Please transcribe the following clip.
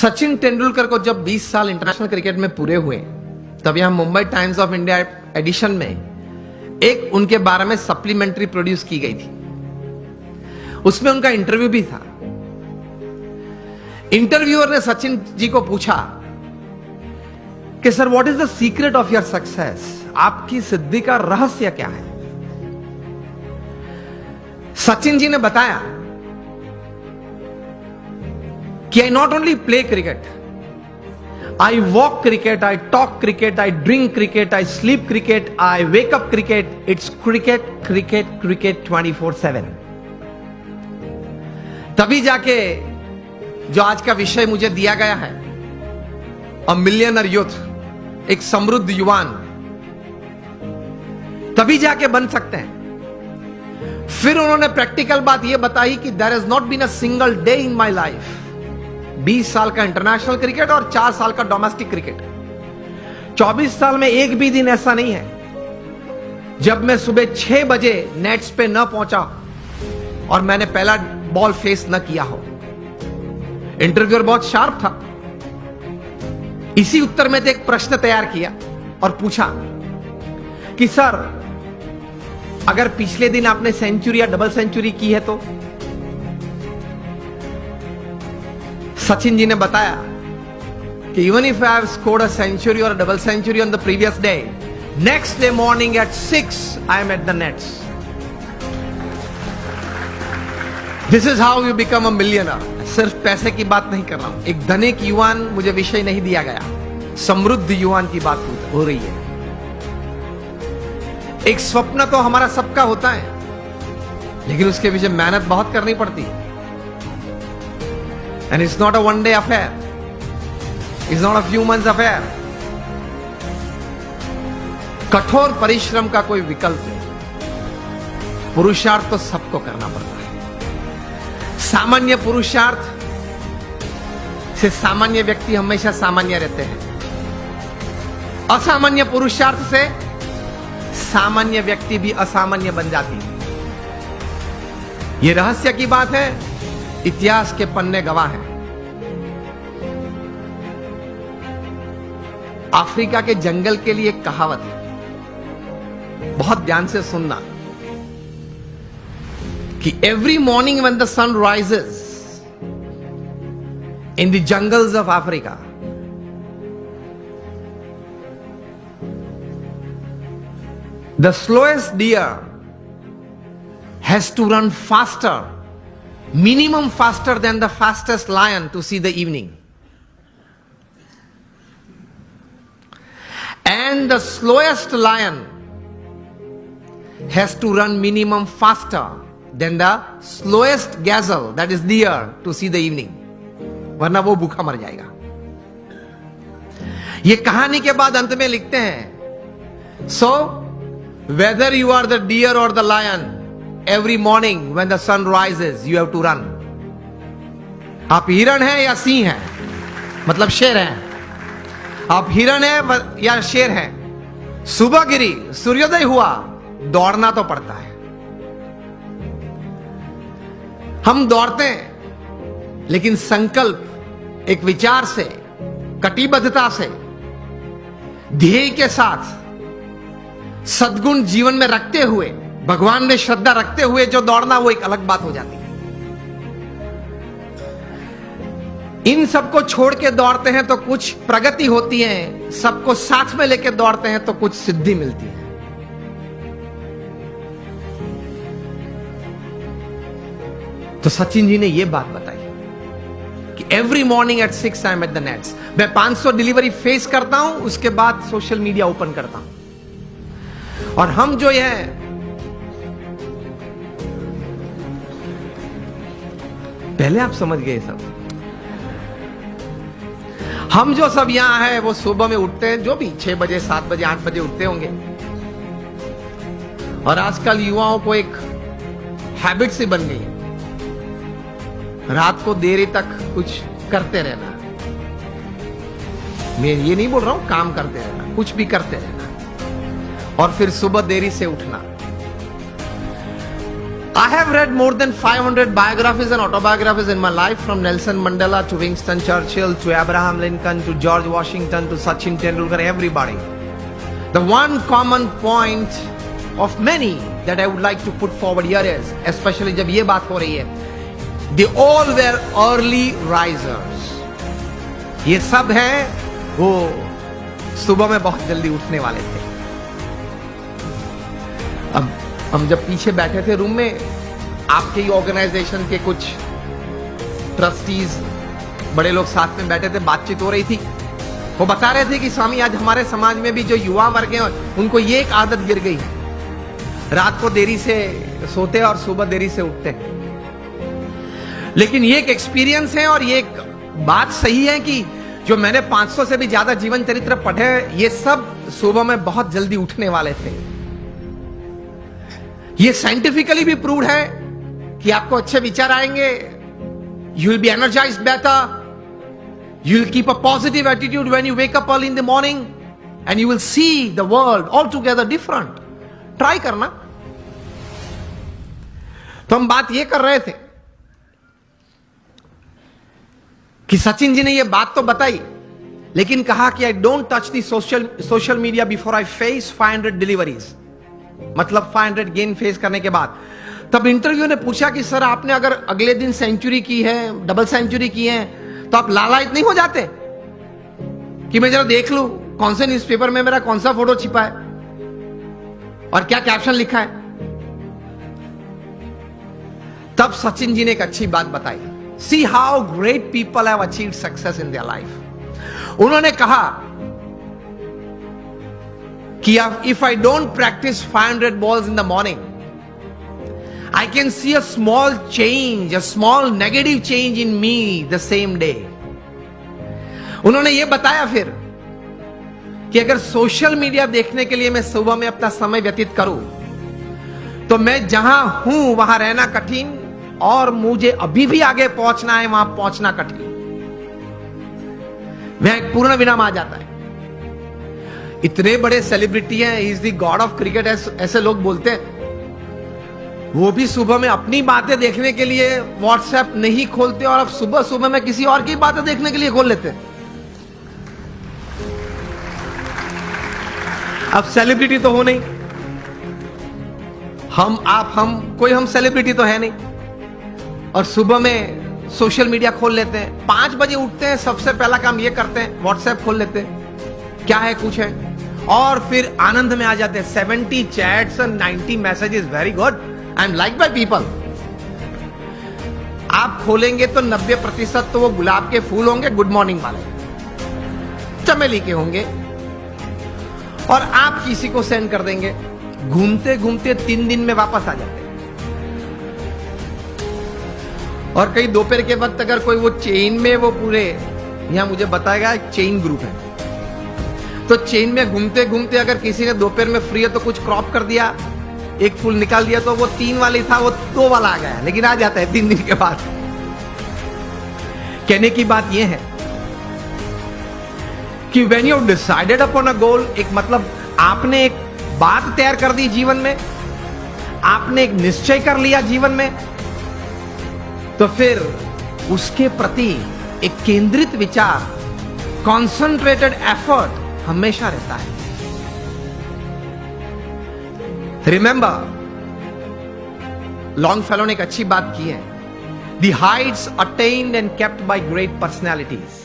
सचिन तेंदुलकर को जब 20 साल इंटरनेशनल क्रिकेट में पूरे हुए, तब यहां Mumbai Times of India edition में एक उनके बारे में सप्लीमेंट्री प्रोड्यूस की गई थी। उसमें उनका इंटरव्यू भी था। इंटरव्यूअर ने सचिन जी को पूछा कि sir, what is the secret of your success? आपकी सिद्धि का रहस्य क्या है? सचिन जी ने बताया कि I not only play cricket, I walk cricket, I talk cricket, I drink cricket, I sleep cricket, I wake up cricket, it's cricket cricket cricket 24/7। तभी जाके जो आज का विषय मुझे दिया गया है, अ मिलियनर यूथ, एक समृद्ध युवान, तभी जाके बन सकते हैं। फिर उन्होंने प्रैक्टिकल बात यह बताई कि there is not been a single day in my life. 20 साल का इंटरनेशनल क्रिकेट और 4 साल का डोमेस्टिक क्रिकेट, 24 साल में एक भी दिन ऐसा नहीं है जब मैं सुबह 6 बजे नेट्स पे न पहुंचा और मैंने पहला बॉल फेस न किया हो। इंटरव्यूअर बहुत शार्प था। इसी उत्तर में एक प्रश्न तैयार किया और पूछा कि सर, अगर पिछले दिन आपने सेंचुरी या डबल सेंचुरी की है तो? सचिन जी ने बताया कि even if I have scored a century or double century on the previous day, next day morning at 6 I am at the nets. This is how you become a millionaire. सिर्फ पैसे की बात नहीं कर रहा हूं, एक धनिक युवान मुझे विषय नहीं दिया गया, समृद्ध युवान की बात हो रही है। एक स्वप्न तो हमारा सबका होता है, लेकिन उसके पीछे मेहनत बहुत करनी पड़ती है। And it's not a one day affair, it's not a few months affair. कठोर परिश्रम का कोई विकल्प नहीं। पुरुषार्थ तो सबको करना पड़ता है। सामान्य पुरुषार्थ से सामान्य व्यक्ति हमेशा सामान्य रहते हैं। असामान्य पुरुषार्थ से सामान्य व्यक्ति भी असामान्य बन जाती है। यह रहस्य की बात है, इतिहास के पन्ने गवाह हैं। अफ्रीका के जंगल के लिए एक कहावत है, बहुत ध्यान से सुनना, कि every morning when the sun rises in the jungles of Africa, the slowest deer has to run faster, minimum faster than the fastest lion to see the evening. And the slowest lion has to run minimum faster than the slowest gazelle, that is deer, to see the evening. वरना वो भूखा मर जाएगा। ये कहानी के बाद अंत में लिखते हैं, so whether you are the deer or the lion, every morning when the sun rises you have to run. आप हिरण हैं या सिंह हैं, मतलब शेर हैं, आप हिरण हैं या शेर हैं, सुबह गिरी, सूर्योदय हुआ, दौड़ना तो पड़ता है। हम दौड़ते हैं, लेकिन संकल्प, एक विचार से, कटिबद्धता से, ध्येय के साथ, सद्गुण जीवन में रखते हुए, भगवान में श्रद्धा रखते हुए जो दौड़ना, वो एक अलग बात हो जाती है। इन सबको छोड़ के दौड़ते हैं तो कुछ प्रगति होती है, सबको साथ में लेके दौड़ते हैं तो कुछ सिद्धि मिलती है। तो सचिन जी ने यह बात बताई कि every morning at 6 I am at the nets. मैं 500 डिलीवरी फेस करता हूं, उसके बाद सोशल मीडिया ओपन करता हूं। और हम जो है, पहले आप समझ गए सब, हम जो सब यहां है वो सुबह में उठते हैं, जो भी 6 बजे 7 बजे 8 बजे उठते होंगे। और आजकल युवाओं को एक हैबिट सी बन गई है, रात को देरी तक कुछ करते रहना। मैं ये नहीं बोल रहा हूं काम करते रहना, कुछ भी करते रहना, और फिर सुबह देरी से उठना। I have read more than 500 biographies and autobiographies in my life, from Nelson Mandela to Winston Churchill to Abraham Lincoln to George Washington to Sachin Tendulkar, everybody. The one common point of many that I would like to put forward here is, especially जब ये बात हो रही है, they all were early risers. ये सब हैं वो सुबह में बहुत जल्दी उठने वाले थे. अब हम जब पीछे बैठे थे रूम में, आपके ही ऑर्गेनाइजेशन के कुछ ट्रस्टीज बड़े लोग साथ में बैठे थे, बातचीत हो रही थी. वो बता रहे थे कि स्वामी आज हमारे समाज में भी जो युवा वर्ग हैं उनको ये एक आदत गिर गई, रात को देरी से सोते और सुबह देरी से उठते. लेकिन ये एक एक्सपीरियंस है और ये एक बात सही है कि जो मैंने 500 से भी ज्यादा जीवन चरित्र पढ़े, ये सब सुबह में बहुत जल्दी उठने वाले थे. ये साइंटिफिकली भी प्रूव्ड है कि आपको अच्छे विचार आएंगे, you will be energised better, you will keep a positive attitude when you wake up early in the morning, and you will see the world altogether different. Try करना. तो हम बात ये कर रहे थे कि सचिन जी ने ये बात तो बताई, लेकिन कहा कि I don't touch the social media before I face 500 deliveries, मतलब 500 गेन फेस करने के बाद. तब इंटरव्यू ने पूछा कि सर आपने अगर अगले दिन सेंचुरी की है, डबल सेंचुरी की है, तो आप लालायित नहीं हो जाते कि मैं जरा देख लूं कौन से न्यूज़पेपर में मेरा कौन सा फोटो छिपा है और क्या कैप्शन लिखा है. तब सचिन जी ने एक अच्छी बात बताई. See how great people have achieved success in their life. उन्होंने कहा कि if I don't practice 500 balls in the morning, I can see a small change, a small negative change in me the same day. उन्होंने ये बताया फिर कि अगर social media देखने के लिए मैं सुबह में अपना समय व्यतीत करूं, तो मैं जहां हूं वहां रहना कठिन और मुझे अभी भी आगे पहुंचना है, वहां पहुंचना कठिन. वह एक पूर्ण विराम आ जाता है. इतने बड़े सेलिब्रिटी हैं, he is the God of cricket ऐसे लोग बोलते हैं. वो भी सुबह में अपनी बातें देखने के लिए व्हाट्सएप नहीं खोलते और अब सुबह सुबह में किसी और की बातें देखने के लिए खोल लेते हैं. अब सेलिब्रिटी तो हो नहीं, हम कोई हम सेलिब्रिटी तो है नहीं, और सुबह में सोशल मीडिया खोल लेते हैं. 5 बजे उठते हैं, सबसे पहला काम ये करते हैं व्हाट्सएप खोल लेते हैं, क्या है कुछ है, और फिर आनंद में आ जाते हैं. 70 चैट्स और 90 messages, very good, I am like by people. आप खोलेंगे तो 90% तो वो गुलाब के फूल होंगे, गुड मॉर्निंग वाले, चमेली के होंगे, और आप किसी को सेंड कर देंगे. घूमते घूमते 3 दिन में वापस आ जाते हैं. और कई दोपहर के वक्त अगर कोई वो चेन में, वो पूरे यहां मुझे बताएगा एक चेन ग्रुप है, तो चेन में घूमते घूमते अगर किसी ने दोपहर में फ्री है तो कुछ क्रॉप कर दिया, एक फूल निकाल दिया, तो वो 3 वाली था वो 2 वाला आ गया, लेकिन आ जाता है 3 दिन के बाद. कहने की बात यह है कि when you decided upon a goal, एक मतलब आपने एक बात तैयार कर दी जीवन में, आपने एक निश्चय कर लिया जीवन में, तो फिर उसके प्रति एक केंद्रित विचार, कॉन्सेंट्रेटेड एफर्ट हमेशा रहता है. रिमेंबर, लॉन्गफेलो ने एक अच्छी बात की है, the Heights attend and kept bye great personalities.